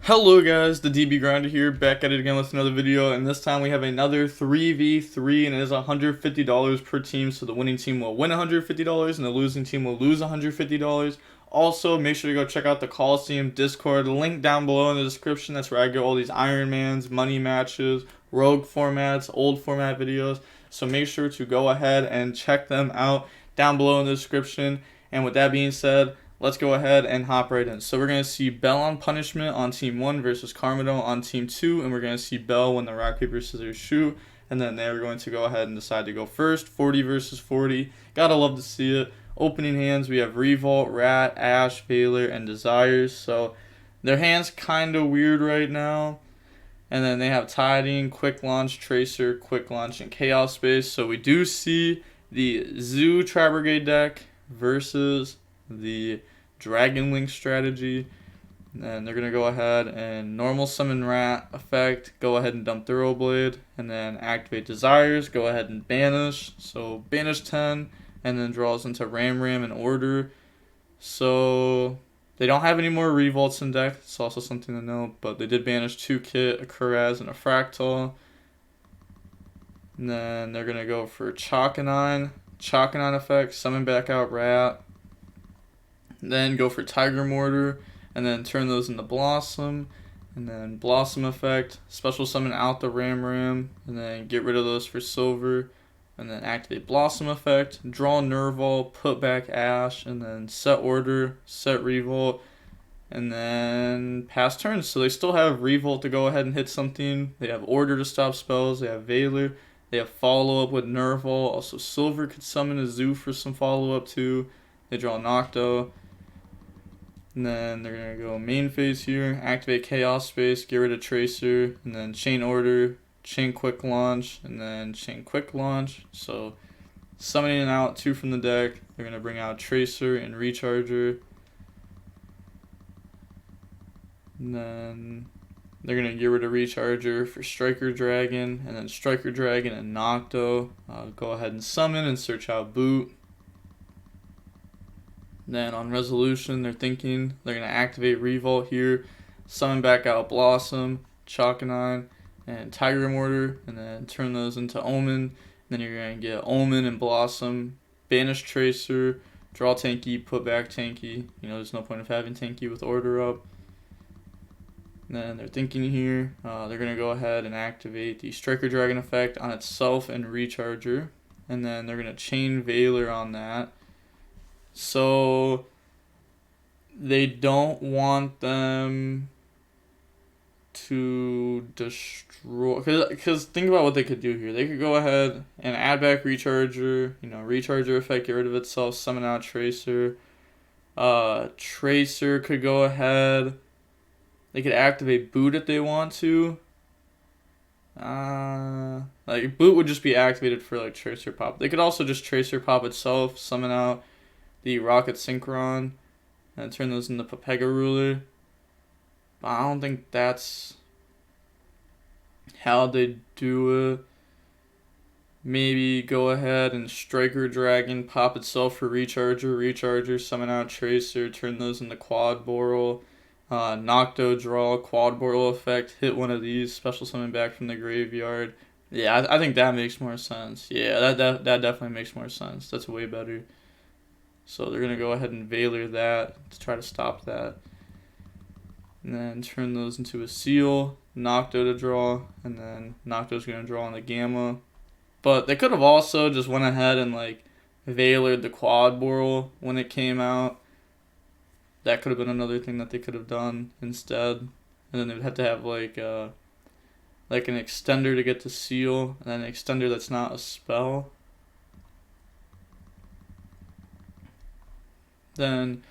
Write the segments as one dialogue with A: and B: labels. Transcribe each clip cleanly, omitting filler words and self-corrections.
A: Hello guys, the DB Grinder here, back at it again with another video, and this time we have another 3v3, and it is $150 per team, so the winning team will win $150, and the losing team will lose $150. Also, make sure to go check out the Coliseum Discord, link down below in the description. That's where I get all these Ironmans, money matches, rogue formats, old format videos, so make sure to go ahead and check them out down below in the description. And with that being said, let's go ahead and hop right in. So we're going to see Bell on punishment on team 1 versus Carmado on team 2. And we're going to see Bell win the rock, paper, scissors, shoot. And then they're going to go ahead and decide to go first. 40 versus 40. Gotta love to see it. Opening hands, we have Revolt, Rat, Ash, Valor, and Desires. So their hands kind of weird right now. And then they have Tiding, Quick Launch, Tracer, Quick Launch, and Chaos Space. So we do see the Zoo Tri-Brigade deck versus the Dragon Link strategy. And they're going to go ahead and normal summon Rat effect, go ahead and dump Thoroughblade, and then activate Desires, go ahead and banish. So banish 10, and then draws into Ram in order. So they don't have any more Revolts in deck, it's also something to note, but they did banish 2 Kit, a Kuraz, and a Fractal. And then they're going to go for Chakanine effect, summon back out Rat. Then go for Tiger Mortar, and then turn those into Blossom, and then Blossom effect, special summon out the Ram, and then get rid of those for Silver, and then activate Blossom effect, draw Nerval, put back Ash, and then set Order, set Revolt, and then pass turns. So they still have Revolt to go ahead and hit something, they have Order to stop spells, they have Valor, they have follow up with Nerval, also Silver could summon a Zoo for some follow up too, they draw Nocto. And then they're going to go main phase here, activate Chaos Space, get rid of Tracer, and then chain Order, chain Quick Launch, and then chain Quick Launch. So summoning out 2 from the deck, they're going to bring out Tracer and Recharger. And then they're going to get rid of Recharger for Striker Dragon, and then Striker Dragon and Nocto. Go ahead and summon and search out Boot. Then on resolution, they're thinking they're going to activate Revolt here, summon back out Blossom, Chakanine, and Tiger Mortar, and then turn those into Omen. Then you're going to get Omen and Blossom, banish Tracer, draw Tanky, put back Tanky. You know, there's no point of having Tanky with Order up. And then they're thinking here, they're going to go ahead and activate the Striker Dragon effect on itself and Recharger. And then they're going to chain Valor on that. So they don't want them to destroy, because think about what they could do here. They could go ahead and add back Recharger, you know, Recharger effect, get rid of itself, summon out Tracer. Tracer could go ahead, they could activate Boot if they want to. Like Boot would just be activated for like Tracer Pop. They could also just Tracer Pop itself, summon out the Rocket Synchron, and turn those into Pepega Ruler. But I don't think that's how they do it. Maybe go ahead and Striker Dragon, pop itself for Recharger, summon out Tracer, turn those into Quad Boral. Nocto draw, Quad Boral effect, hit one of these, special summon back from the graveyard. Yeah, I think that makes more sense. Yeah, that definitely makes more sense. That's way better. So they're going to go ahead and Valor that to try to stop that. And then turn those into a Seal, Nocto to draw, and then Nocto's going to draw on the Gamma. But they could have also just went ahead and like Valored the Quad Boral when it came out. That could have been another thing that they could have done instead. And then they would have to have like an extender to get to Seal, and then an extender that's not a spell. Then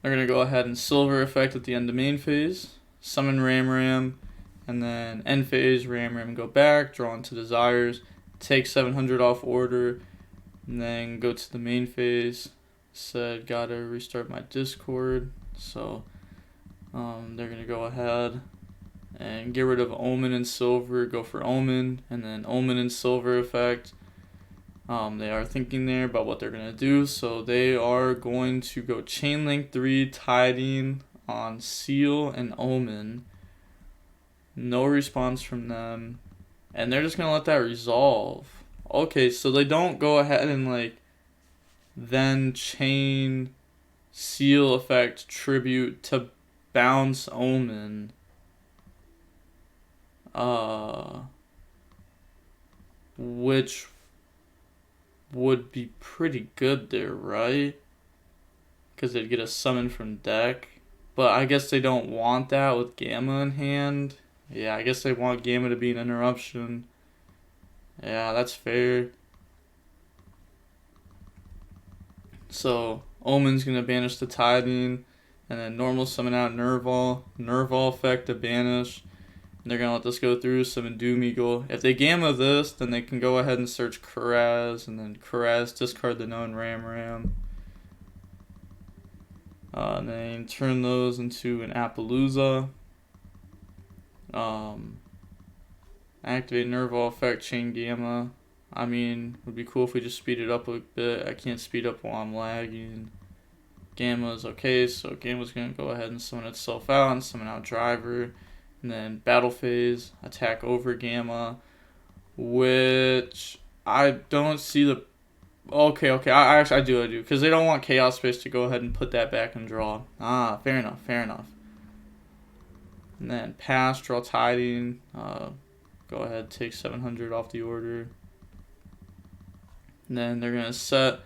A: they're going to go ahead and Silver effect at the end of main phase, summon Ram, and then end phase, Ram go back, draw into Desires, take 700 off Order, and then go to the main phase. Said gotta restart my Discord, so they're going to go ahead and get rid of Omen and Silver, go for Omen, and then Omen and Silver effect. They are thinking there about what they're going to do, so they are going to go Chain Link 3, Tiding, on Seal and Omen. No response from them. And they're just going to let that resolve. Okay, so they don't go ahead and like then chain Seal effect tribute to bounce Omen. Which would be pretty good there, right? Because they'd get a summon from deck. But I guess they don't want that with Gamma in hand. Yeah, I guess they want Gamma to be an interruption. Yeah, that's fair. So, Omen's going to banish the Tiding. And then normal summon out Nerval. Nerval effect to banish. And they're going to let this go through. Summon Doom Eagle. If they Gamma this, then they can go ahead and search Kuraz. And then Kuraz, discard the known Ram. And then turn those into an Appaloosa. Activate Nerval effect, chain Gamma. I mean, it would be cool if we just speed it up a bit. I can't speed up while I'm lagging. Gamma is okay, so Gamma's going to go ahead and summon itself out and summon out Driver. And then Battle Phase, attack over Gamma. Which I don't see the... Okay, I do. Because they don't want Chaos Space to go ahead and put that back and draw. Ah, fair enough. And then pass, draw Tiding. Go ahead, take 700 off the order. And then they're going to set,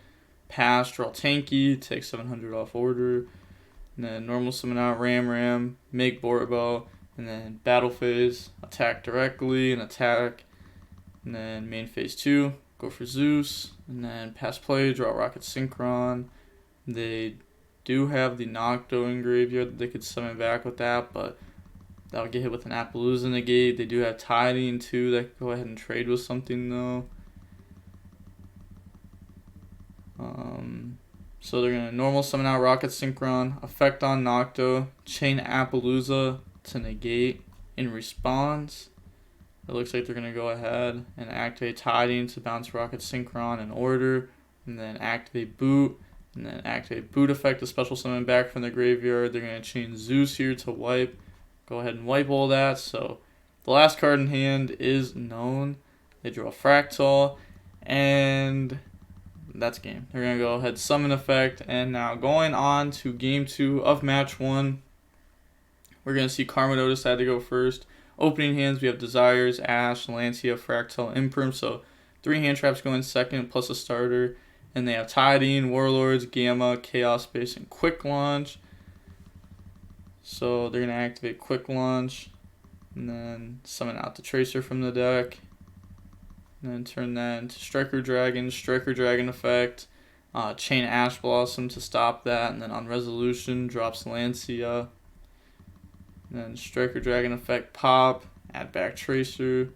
A: pass, draw Tanky, take 700 off order. And then normal summon out Ram, make Borbo. And then battle phase, attack directly and attack. And then main phase 2, go for Zeus. And then pass play, draw Rocket Synchron. They do have the Nocto in graveyard that they could summon back with that, but that would get hit with an Appaloosa negate. They do have Tiding too that could go ahead and trade with something though. So they're going to normal summon out Rocket Synchron, effect on Nocto, chain Appaloosa to negate. In response, it looks like they're going to go ahead and activate Tiding to bounce Rocket Synchron in order, and then activate Boot, and then activate Boot effect to special summon back from the graveyard. They're going to chain Zeus here to wipe. Go ahead and wipe all that. So the last card in hand is known. They draw a Fractal, and that's game. They're going to go ahead, summon effect, and now going on to game 2 of match 1. We're going to see Karma Notice had to go first. Opening hands, we have Desires, Ash, Lancia, Fractal, Imperm. So 3 hand traps go in second, plus a starter. And they have Tiding, Warlords, Gamma, Chaos Space, and Quick Launch. So they're going to activate Quick Launch. And then summon out the Tracer from the deck. And then turn that into Striker Dragon effect. Chain Ash Blossom to stop that. And then on resolution, drops Lancia. And then Striker Dragon effect pop. Add back Tracer.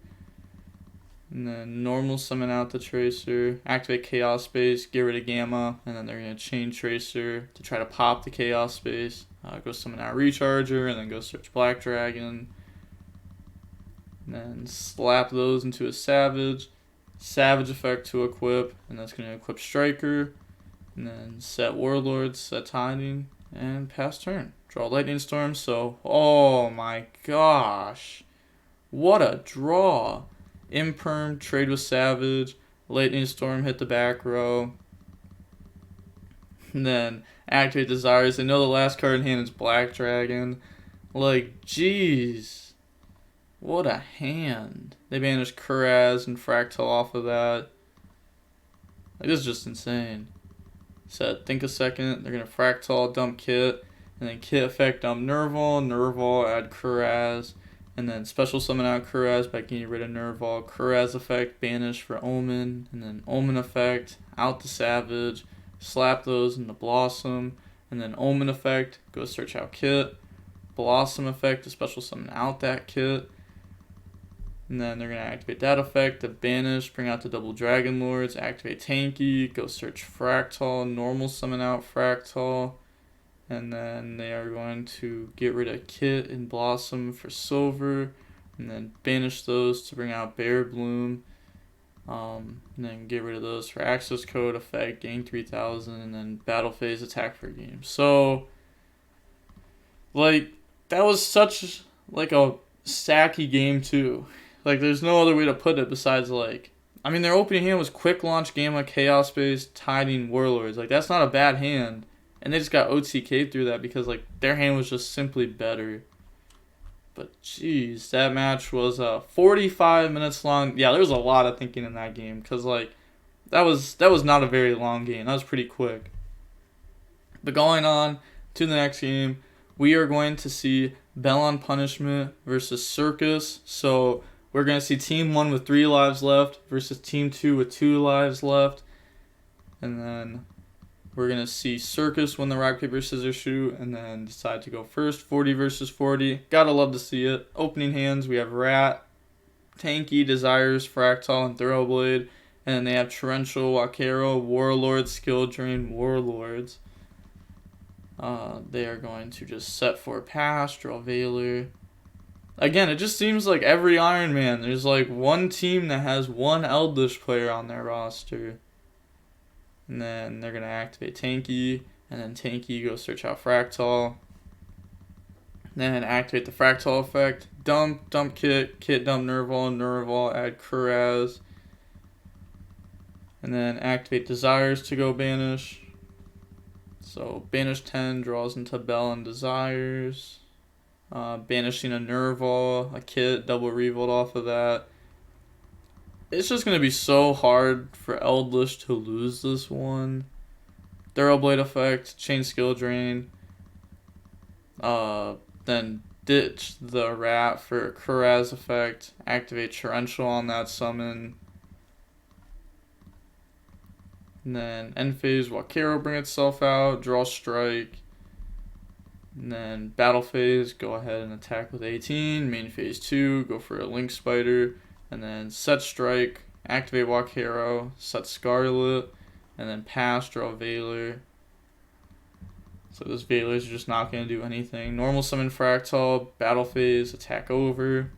A: And then normal summon out the Tracer. Activate Chaos Space. Get rid of Gamma. And then they're going to chain Tracer to try to pop the Chaos Space. Go summon out Recharger. And then go search Black Dragon. And then slap those into a Savage. Savage effect to equip, and that's going to equip Striker, and then set Warlord, set Tiding, and pass turn. Draw Lightning Storm, so, oh my gosh, what a draw. Imperm, trade with Savage, Lightning Storm, hit the back row, and then activate Desires. I know the last card in hand is Black Dragon, like, jeez. What a hand. They banished Kuraz and Fractal off of that. Like, this is just insane. Said, think a second. They're going to Fractal, dump Kit. And then Kit effect, dump Nerval, add Kuraz. And then special summon out Kuraz by getting rid of Nerval. Kuraz effect, banish for Omen. And then Omen effect, out the Savage. Slap those into Blossom. And then Omen effect, go search out Kit. Blossom effect to special summon out that Kit. And then they're going to activate that effect to banish, bring out the double Dragon Lords, activate Tanky, go search Fractal, normal summon out Fractal. And then they are going to get rid of Kit and Blossom for Silver. And then banish those to bring out Bear Bloom. And then get rid of those for access code effect, gain 3000, and then battle phase attack for game. So Like, that was such, like, a sacky game, too. Like, there's no other way to put it besides, like, I mean, their opening hand was quick launch Gamma, Chaos Base, Tiding, Warlords. Like, that's not a bad hand. And they just got OTK through that because, like, their hand was just simply better. But, jeez, that match was 45 minutes long. Yeah, there was a lot of thinking in that game because, like, that was not a very long game. That was pretty quick. But going on to the next game, we are going to see Bell on Punishment versus Circus. So we're going to see Team 1 with 3 lives left versus Team 2 with 2 lives left. And then we're going to see Circus win the rock, paper, scissors, shoot, and then decide to go first. 40 versus 40. Gotta love to see it. Opening hands, we have Rat, Tanky, Desires, Fractal, and Thoroughblade. And then they have Torrential, Wakero, Warlords, Skill Drain, Warlords. They are going to just set for pass, draw Veiler. Again, it just seems like every Iron Man, there's like one team that has one Eldritch player on their roster. And then they're going to activate Tanky, and then Tanky goes search out Fractal. Then activate the Fractal effect, dump Kit, dump Nerval, add Kuraz. And then activate Desires to go banish. So banish 10, draws into Bell and Desires. Banishing a Nerval, a Kit, double revolt off of that. It's just going to be so hard for Eldritch to lose this one. Thoroughblade effect, chain skill drain. Then ditch the Rat for Kuraz effect. Activate Torrential on that summon. And then end phase, Wakero bring itself out, draw strike. And then battle phase, go ahead and attack with 18. Main phase 2, go for a Link Spider. And then set strike, activate Wakero, set Scarlet. And then pass, draw Veiler. So this Veiler is just not going to do anything. Normal summon Fractal, battle phase, attack over.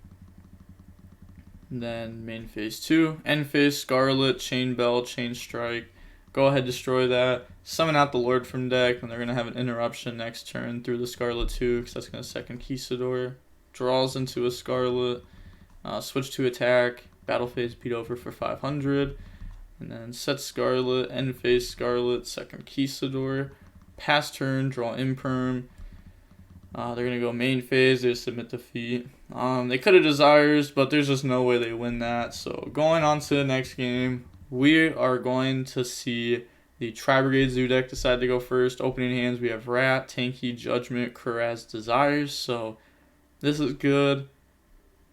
A: And then main phase 2, end phase, Scarlet, chain Bell, chain strike. Go ahead, destroy that. Summon out the Lord from deck, and they're going to have an interruption next turn through the Scarlet 2, because that's going to second Conquistador. Draws into a Scarlet. Switch to attack. Battle phase beat over for 500. And then set Scarlet, end phase Scarlet, second Conquistador. Pass turn, draw Imperm. They're going to go main phase, they submit defeat. They could have Desires, but there's just no way they win that. So going on to the next game, we are going to see the Tri-Brigade Zoo deck decide to go first. Opening hands, we have Rat, Tanky, Judgment, Kuraz, Desires. So this is good.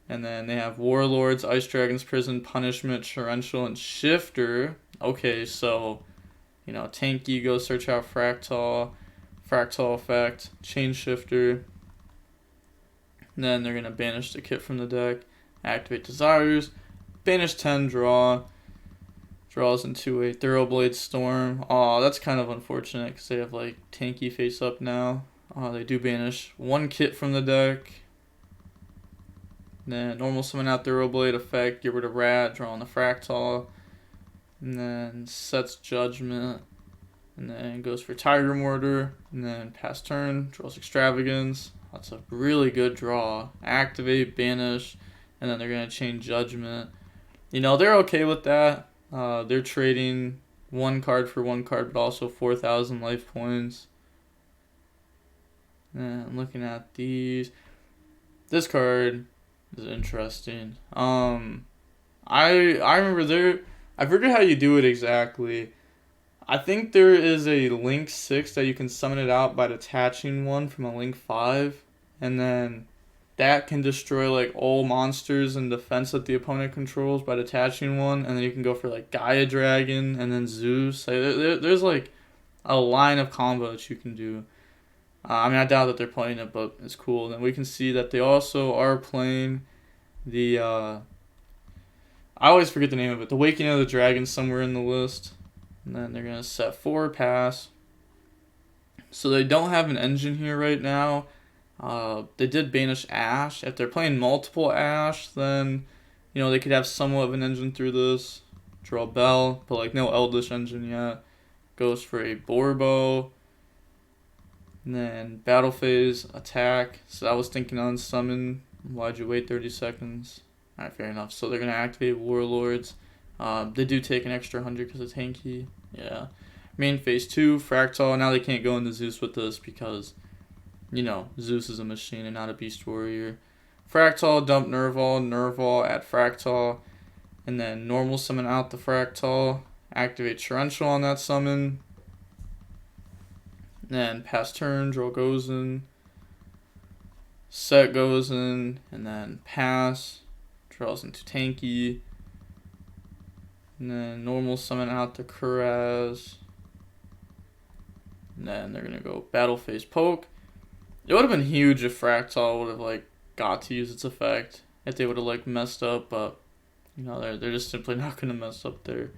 A: And then they have Warlords, Ice Dragon's Prison, Punishment, Torrential, and Shifter. Okay, so, you know, Tanky goes search out Fractal effect, Chain Shifter. And then they're going to banish the Kit from the deck, activate Desires, banish 10, draw. Draws into a Thoroughblade Storm. Aw, that's kind of unfortunate because they have like Tanky face up now. They do banish one Kit from the deck. Then normal summon out Thoroughblade effect, get rid of Rat, draw on the Fractal. And then sets Judgment. And then goes for Tiger Mortar. And then pass turn, draws Extravagance. That's a really good draw. Activate, banish, and then they're going to chain Judgment. You know, they're okay with that. They're trading one card for one card, but also 4,000 life points. And looking at these, this card is interesting. I remember I forget how you do it exactly. I think there is a Link 6 that you can summon it out by detaching one from a Link 5, and then that can destroy like all monsters in defense that the opponent controls by detaching one, and then you can go for like Gaia Dragon and then Zeus. Like, there's like a line of combo that you can do. I mean, I doubt that they're playing it, but it's cool. Then we can see that they also are playing the I always forget the name of it. The Wakening of the Dragon somewhere in the list. And then they're gonna set 4 pass. So they don't have an engine here right now. They did banish Ash. If they're playing multiple Ash, then, you know, they could have somewhat of an engine through this. Draw Bell, but like no Eldritch engine yet. Goes for a Borbo. And then battle phase, attack. So I was thinking on summon. Why'd you wait 30 seconds? Alright, fair enough. So they're going to activate Warlords. They do take an extra 100 because of tanky. Yeah. Main phase 2, Fractal. Now they can't go into Zeus with this because, you know, Zeus is a machine and not a beast warrior. Fractal, dump Nerval. Nerval, add Fractal. And then normal summon out the Fractal. Activate Torrential on that summon. Then pass turn, draw goes in. Set goes in. And then pass. Draws into tanky. And then normal summon out the Kuraz. And then they're going to go battle phase poke. It would have been huge if Fractal would have like got to use its effect. If they would have like messed up, but you know, they're just simply not going to mess up their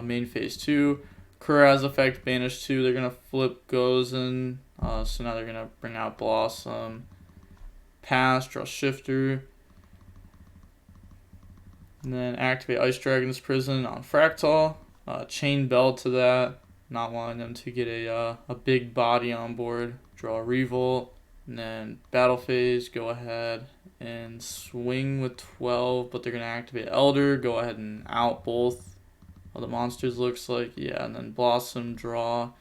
A: main phase 2. Kuraz effect, banish 2. They're going to flip goes in. So now they're going to bring out Blossom. Pass, draw Shifter. And then activate Ice Dragon's Prison on Fractal. Chain Bell to that. Not wanting them to get a big body on board. Draw Revolt. And then battle phase, go ahead and swing with 12. But they're going to activate Elder. Go ahead and out both of the monsters, looks like. Yeah, and then Blossom, draw.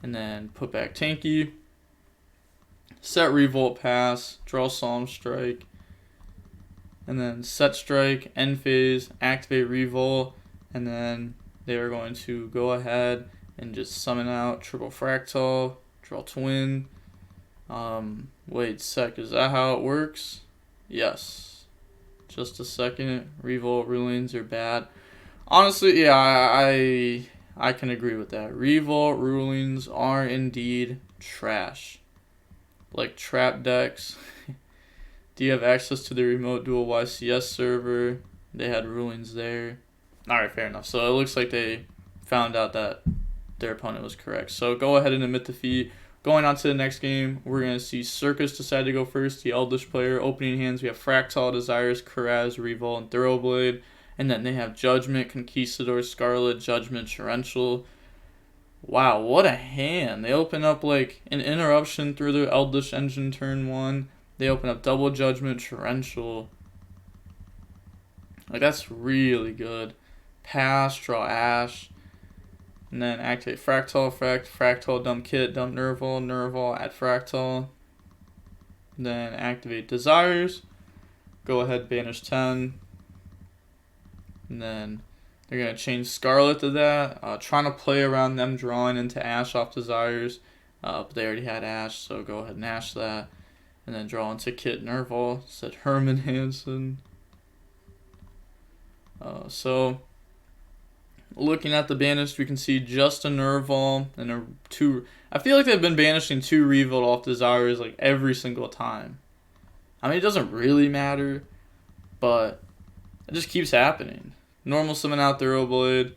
A: And then put back Tanky. Set Revolt, pass. Draw Psalm Strike. And then set strike, end phase, activate Revolt, and then they are going to go ahead and just summon out triple Fractal, draw Twin. Wait a sec, is that how it works? Yes. Just a second. Revolt rulings are bad. Honestly, yeah, I can agree with that. Revolt rulings are indeed trash. Like trap decks. Do you have access to the remote dual YCS server? They had rulings there. Alright, fair enough. So it looks like they found out that their opponent was correct. So go ahead and admit defeat. Going on to the next game, we're going to see Circus decide to go first, the Eldritch player. Opening hands, we have Fractal, Desires, Kuraz, Revolt, and Thoroughblade. And then they have Judgment, Conquistador, Scarlet, Judgment, Torrential. Wow, what a hand. They open up like an interruption through their Eldritch engine turn 1. They open up double Judgment, Torrential. Like, that's really good. Pass, draw Ash. And then activate Fractal effect. Fractal, dump Kit, dump Nerval. Nerval, add Fractal. And then activate Desires. Go ahead, banish 10. And then they're going to change Scarlet to that. Trying to play around them drawing into Ash off Desires. But they already had Ash, so go ahead and Ash that. And then draw into Kit Nerval, said Herman Hansen. So, looking at the banished, we can see just a Nerval and a 2. I feel like they've been banishing 2 Revolt off Desires like every single time. I mean, it doesn't really matter, but it just keeps happening. Normal summon out Thoroughblade.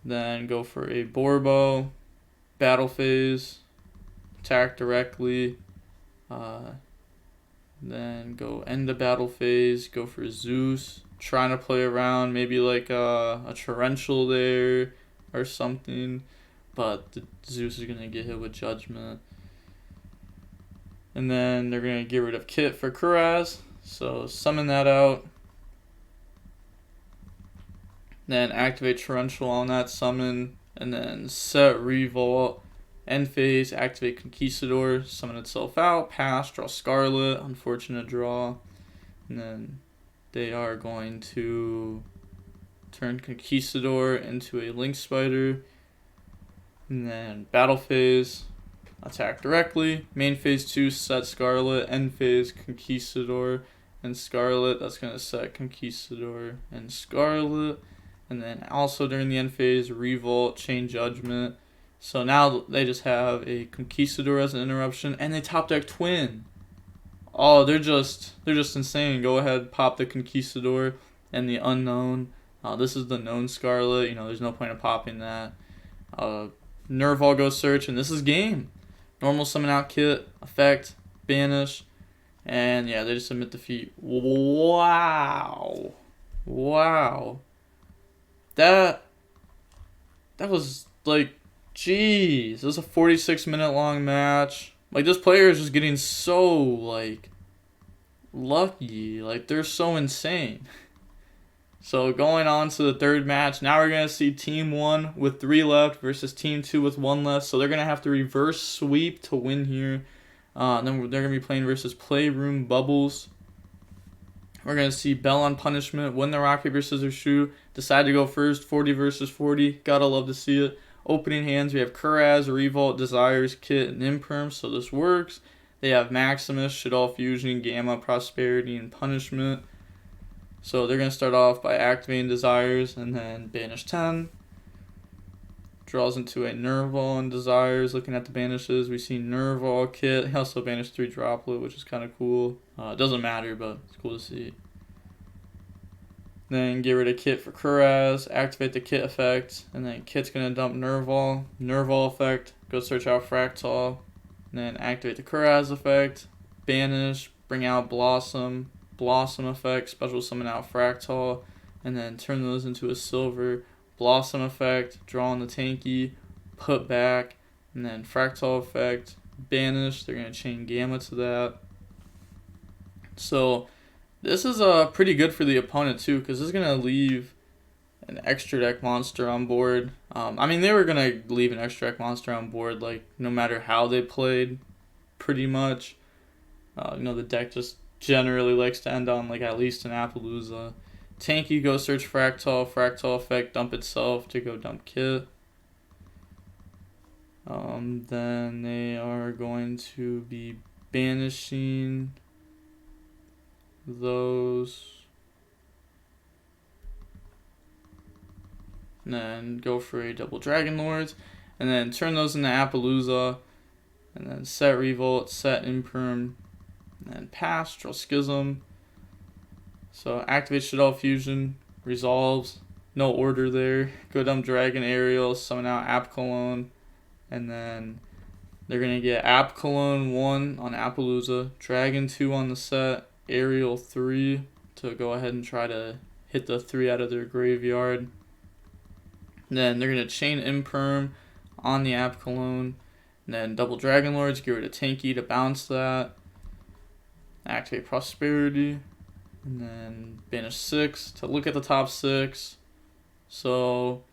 A: Then go for a Borbo. Battle phase. Attack directly. Then go end the battle phase. Go for Zeus. Trying to play around. Maybe like a Torrential there or something. But the Zeus is going to get hit with Judgment. And then they're going to get rid of Kit for Kuraz. So summon that out. Then activate Torrential on that summon. And then set Revolt. End phase, activate Conquistador, summon itself out, pass, draw Scarlet, unfortunate draw. And then they are going to turn Conquistador into a Link Spider. And then battle phase, attack directly. Main phase 2, set Scarlet. End phase, Conquistador and Scarlet. That's going to set Conquistador and Scarlet. And then also during the end phase, Revolt, Chain Judgment. So now they just have a Conquistador as an interruption, and they top deck Twin. Oh, they're just insane. Go ahead, pop the Conquistador and the Unknown. This is the known Scarlet. You know, there's no point in popping that. Nerval goes search, and this is game. Normal summon out Kit, effect, banish, and yeah, they just submit defeat. Wow, wow. That was like Jeez, this is a 46-minute long match. Like, this player is just getting so, like, lucky. Like, they're so insane. So, going on to the third match. Now we're going to see Team 1 with 3 left versus Team 2 with 1 left. So, they're going to have to reverse sweep to win here. Then they're going to be playing versus Playroom Bubbles. We're going to see Bell on punishment, win the rock, paper, scissors, shoot. Decide to go first, 40 versus 40. Gotta love to see it. Opening hands, we have Kuraz, Revolt, Desires, Kit, and Imperm, so this works. They have Maximus, Shaddoll Fusion, Gamma, Prosperity, and Punishment. So they're going to start off by activating Desires and then banish 10. Draws into a Nerval and Desires. Looking at the banishes, we see Nerval, Kit. He also banished 3 Droplet, which is kind of cool. It doesn't matter, but it's cool to see. Then get rid of Kit for Kuraz, activate the Kit effect, and then Kit's going to dump Nerval. Nerval effect, go search out Fractal, and then activate the Kuraz effect, banish, bring out Blossom, Blossom effect, special summon out Fractal, and then turn those into a silver. Blossom effect, draw on the Tanky, put back, and then Fractal effect, banish. They're going to chain Gamma to that. So this is pretty good for the opponent too, because this is going to leave an extra deck monster on board. I mean, they were going to leave an extra deck monster on board, like, no matter how they played, pretty much. You know, the deck just generally likes to end on, like, at least an Appaloosa. Tanky, go search Fractal, Fractal effect, dump itself to go dump Kit. Then they are going to be banishing those. And then go for a double Dragon Lords. And then turn those into Appaloosa. And then set Revolt, set Imperm. And then pass, draw Schism. So activate Shaddoll Fusion, resolves, no order there. Go dump Dragon Aerial, summon out App Cologne, and then they're going to get App Cologne 1 on Appaloosa, Dragon 2 on the set, Aerial 3 to go ahead and try to hit the 3 out of their graveyard. Then they're going to chain Imperm on the App Cologne, and then double Dragon Lords, get rid of Tanky to bounce that, activate Prosperity. And then banish 6 to look at the top 6. So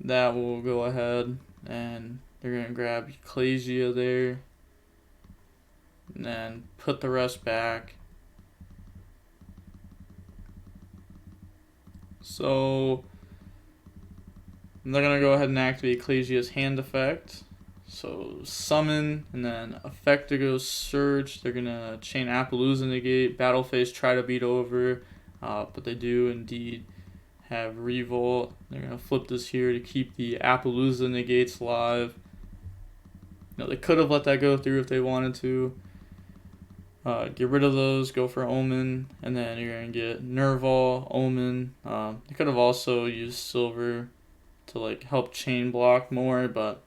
A: that will go ahead and they're going to grab Ecclesia there. And then put the rest back. So they're going to go ahead and activate Ecclesia's hand effect. So summon, and then effect to go search. They're going to chain Appaloosa negate, battle phase try to beat over, but they do indeed have Revolt. They're going to flip this here to keep the Appaloosa negates live. You know, they could have let that go through if they wanted to. Get rid of those, go for Omen, and then you're going to get Nerval, Omen. They could have also used Silver to like help chain block more, but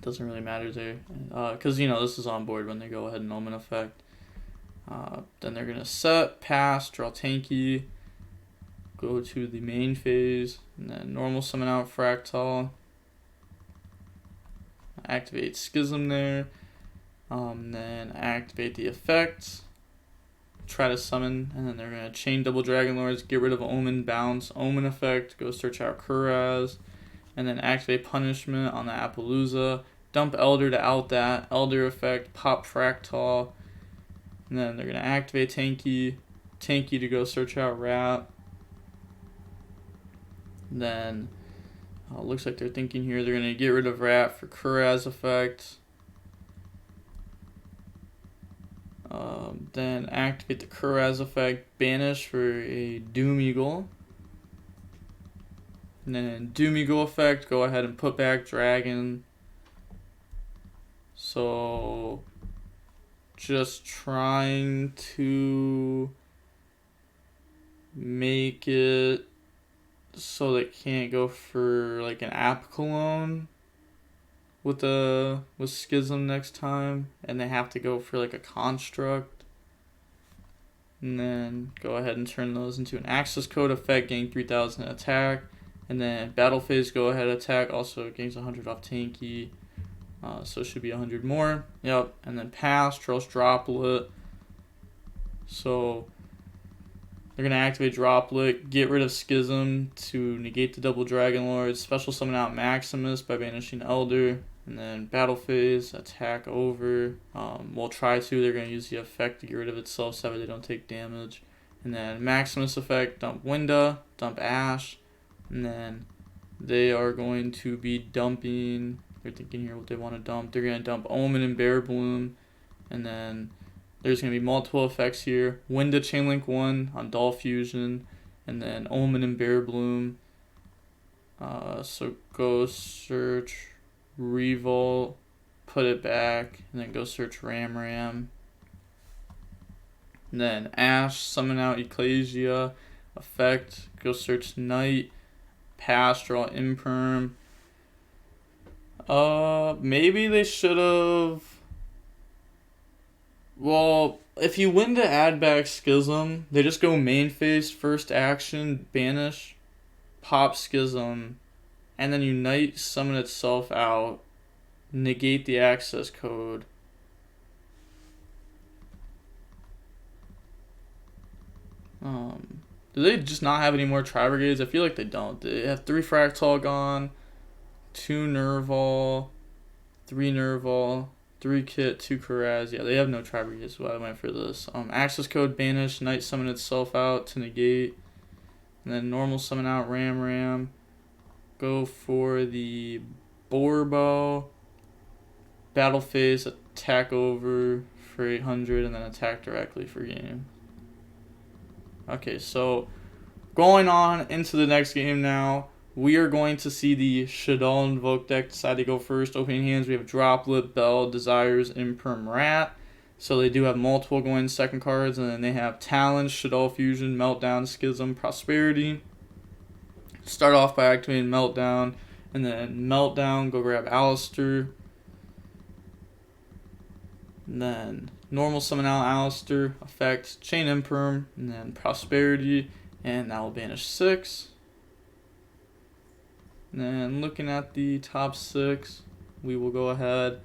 A: doesn't really matter there, because you know this is on board when they go ahead and Omen effect. Then they're gonna set, pass, draw Tanky, go to the main phase, and then normal summon out Fractal, activate Schism there, then activate the effect, try to summon, and then they're gonna chain double Dragon Lords, get rid of Omen, bounce, Omen effect, go search out Kuraz, and then activate Punishment on the Appaloosa. Dump Elder to out that. Elder effect, pop Fractal. And then they're going to activate Tanky. Tanky to go search out Rat. And then looks like they're thinking here they're going to get rid of Rat for Kuraz effect. Then activate the Kuraz effect. Banish for a Doom Eagle. And then Doom Eagle effect, go ahead and put back Dragon. So just trying to make it so they can't go for like an App Cologne with Schism next time, and they have to go for like a Construct. And then go ahead and turn those into an Access Code effect, gain 3000 attack. And then battle phase, go ahead attack. Also gains 100 off tanky. So it should be 100 more. Yep. And then pass, draws Droplet. So they're going to activate Droplet, get rid of Schism to negate the double Dragon Lord, special summon out Maximus by banishing Elder, and then battle phase, attack over. We'll try to, they're going to use the effect to get rid of itself so that they don't take damage. And then Maximus effect, dump Winda, dump Ash, and then they are going to be dumping, they're thinking here what they want to dump. They're going to dump Omen and Bear Bloom, and then there's going to be multiple effects here. Winda Chainlink 1 on Doll Fusion, and then Omen and Bear Bloom. So go search Revolt, put it back, and then go search Ram. And then Ash, summon out Ecclesia, effect, go search Knight, pass, draw Imperm. Maybe they should have... Well, if you win to add back Schism, they just go main phase, first action, banish, pop Schism, and then Unite, summon itself out, negate the access code. Do they just not have any more Tri-Brigades? I feel like they don't. They have 3 Fractal gone, 2 Nerval, 3 Nerval, 3 Kit, 2 Karaz. Yeah, they have no Tri-Brigades, so I went for this. Access code banish, Knight summon itself out to negate. And then normal summon out Ram. Go for the Borbo. Battle phase, attack over for 800, and then attack directly for game. Okay, so going on into the next game now. We are going to see the Shaddoll Invoke deck decide to go first. Opening hands, we have Droplet, Bell, Desires, Imperm, Rat. So they do have multiple going second cards, and then they have Talon, Shaddoll Fusion, Meltdown, Schism, Prosperity. Start off by activating Meltdown, and then Meltdown, go grab Alistair. And then normal summon out Alistair, effect, Chain Imperm, and then Prosperity, and that will banish 6. And then looking at the top 6, we will go ahead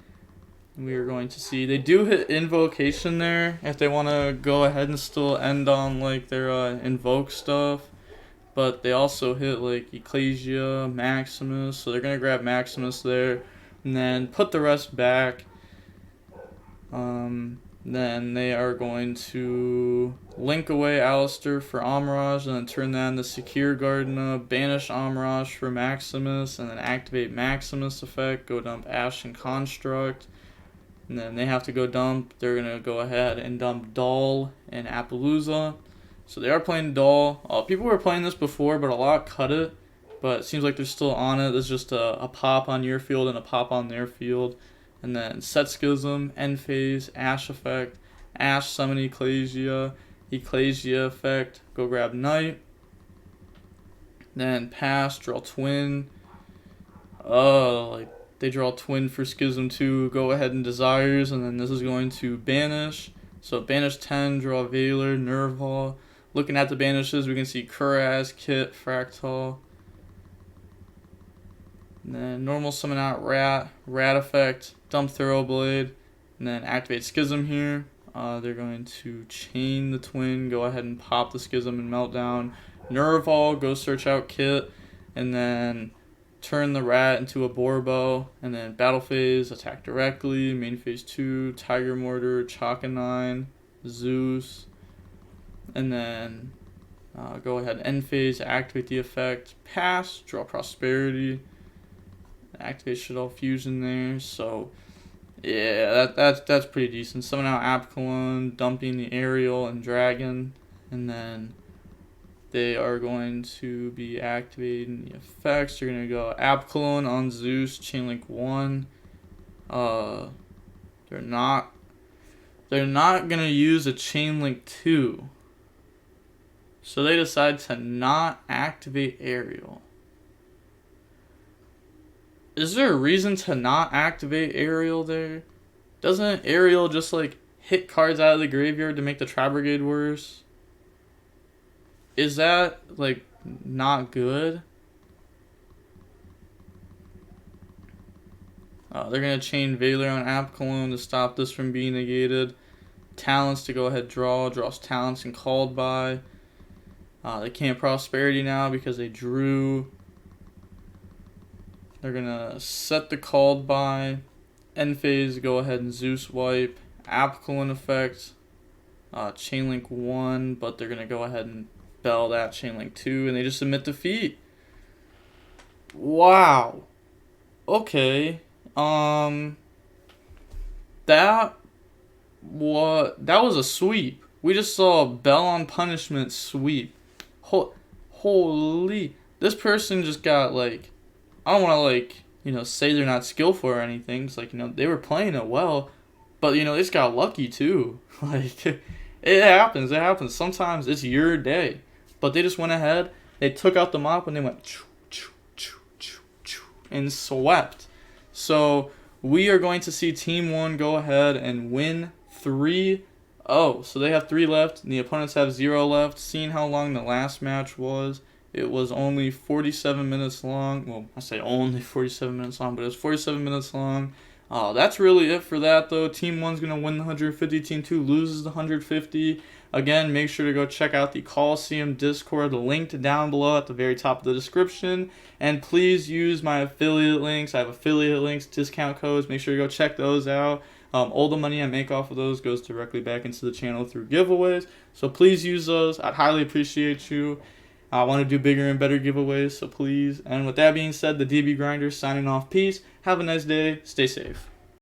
A: and we are going to see they do hit Invocation there if they want to go ahead and still end on like their invoke stuff. But they also hit like Ecclesia, Maximus, so they're going to grab Maximus there and then put the rest back. Then they are going to link away Alistair for Amirage and then turn that into Secure Gardena, banish Amirage for Maximus, and then activate Maximus effect, go dump Ash and Construct. And then they have to go dump, they're going to go ahead and dump Doll and Appaloosa. So they are playing Doll. People were playing this before, but a lot cut it. But it seems like they're still on it. There's just a pop on your field and a pop on their field. And then set Schism, end phase, Ash effect, Ash summon Ecclesia, Ecclesia effect, go grab Knight. Then pass, draw Twin. Like they draw Twin for Schism 2, go ahead and Desires, and then this is going to banish. So banish 10, draw Veiler, Nerval. Looking at the banishes, we can see Kuraz, Kit, Fractal. And then normal summon out Rat effect, dump Thoroughblade, and then activate Schism here. They're going to chain the Twin, go ahead and pop the Schism and Meltdown. Nerval, go search out Kit, and then turn the Rat into a Borbo, and then battle phase, attack directly, main phase 2, Tiger Mortar, Chakanine, Zeus, and then go ahead, end phase, activate the effect, pass, draw Prosperity, activate Shaddoll Fusion there. So yeah, that's pretty decent. Summon out Apkalon, dumping the Aerial and Dragon, and then they are going to be activating the effects. They're going to go Apkalon on Zeus, Chainlink 1. They're not going to use a Chainlink 2. So they decide to not activate Aerial. Is there a reason to not activate Aerial there? Doesn't Aerial just like hit cards out of the graveyard to make the Tri-Brigade worse? Is that like not good? They're going to chain Valor on Alphalan to stop this from being negated. Talents to go ahead draws talents and called by. They can't Prosperity now because they drew. They're going to set the called by. End phase, go ahead and Zeus wipe. Alphalan effect. Chainlink 1, but they're going to go ahead and bell that Chainlink 2, and they just submit defeat. Wow. Okay. That was a sweep. We just saw a Bell on Punishment sweep. Holy. This person just got, like, I don't want to, like, you know, say they're not skillful or anything. It's like, you know, they were playing it well, but, you know, they just got lucky too. Like, it happens. Sometimes it's your day. But they just went ahead, they took out the mop, and they went choo, choo, choo, choo, choo, and swept. So we are going to see Team 1 go ahead and win 3-0. So they have 3 left, and the opponents have 0 left. Seeing how long the last match was, it was only 47 minutes long. Well, I say only 47 minutes long, but it was 47 minutes long. That's really it for that, though. Team 1's going to win the 150. Team 2 loses the 150. Again, make sure to go check out the Coliseum Discord linked down below at the very top of the description. And please use my affiliate links. I have affiliate links, discount codes. Make sure to go check those out. All the money I make off of those goes directly back into the channel through giveaways. So please use those. I'd highly appreciate you. I want to do bigger and better giveaways, so please. And with that being said, the DB Grinder signing off. Peace. Have a nice day. Stay safe.